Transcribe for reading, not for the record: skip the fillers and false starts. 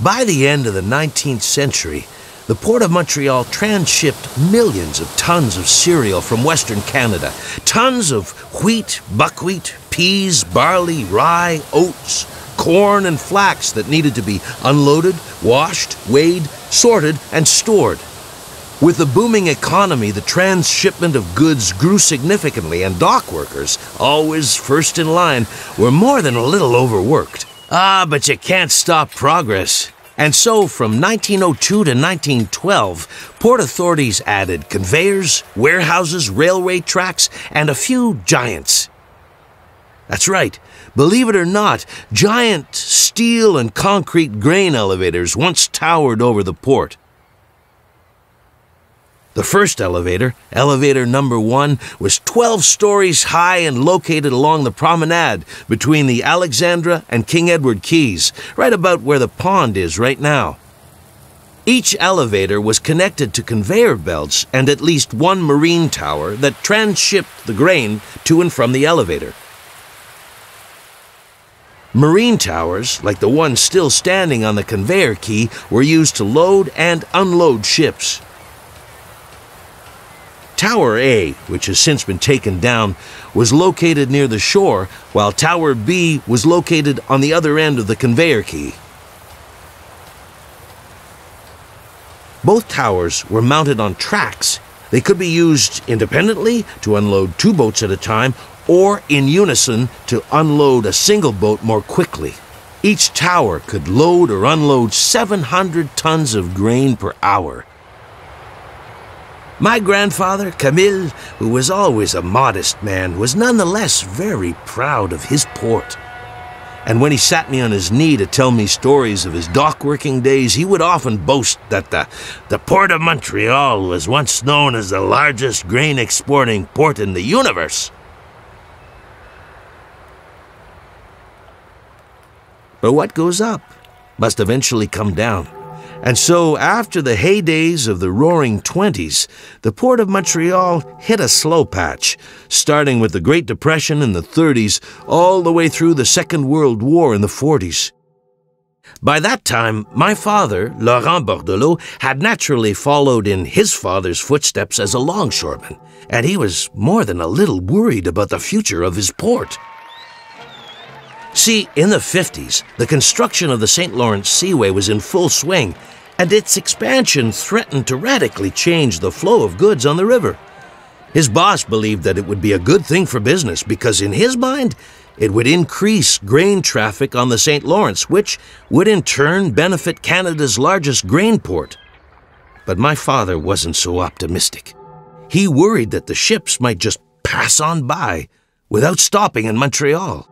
By the end of the 19th century, the Port of Montreal transshipped millions of tons of cereal from Western Canada. Tons of wheat, buckwheat, peas, barley, rye, oats, corn, and flax that needed to be unloaded, washed, weighed, sorted, and stored. With the booming economy, the transshipment of goods grew significantly, and dock workers, always first in line, were more than a little overworked. But you can't stop progress. And so, from 1902 to 1912, port authorities added conveyors, warehouses, railway tracks, and a few giants. That's right. Believe it or not, giant steel and concrete grain elevators once towered over the port. The first elevator, elevator number 1, was 12 stories high and located along the promenade between the Alexandra and King Edward Quays, right about where the pond is right now. Each elevator was connected to conveyor belts and at least one marine tower that transshipped the grain to and from the elevator. Marine towers, like the one still standing on the conveyor quay, were used to load and unload ships. Tower A, which has since been taken down, was located near the shore, while Tower B was located on the other end of the conveyor quay. Both towers were mounted on tracks. They could be used independently to unload 2 boats at a time, or in unison to unload a single boat more quickly. Each tower could load or unload 700 tons of grain per hour. My grandfather, Camille, who was always a modest man, was nonetheless very proud of his port. And when he sat me on his knee to tell me stories of his dock working days, he would often boast that the Port of Montreal was once known as the largest grain exporting port in the universe. But what goes up must eventually come down. And so, after the heydays of the Roaring '20s, the Port of Montreal hit a slow patch, starting with the Great Depression in the '30s, all the way through the Second World War in the '40s. By that time, my father, Laurent Bordelot, had naturally followed in his father's footsteps as a longshoreman, and he was more than a little worried about the future of his port. See, in the 50s, the construction of the St. Lawrence Seaway was in full swing, and its expansion threatened to radically change the flow of goods on the river. His boss believed that it would be a good thing for business because, in his mind, it would increase grain traffic on the St. Lawrence, which would in turn benefit Canada's largest grain port. But my father wasn't so optimistic. He worried that the ships might just pass on by without stopping in Montreal.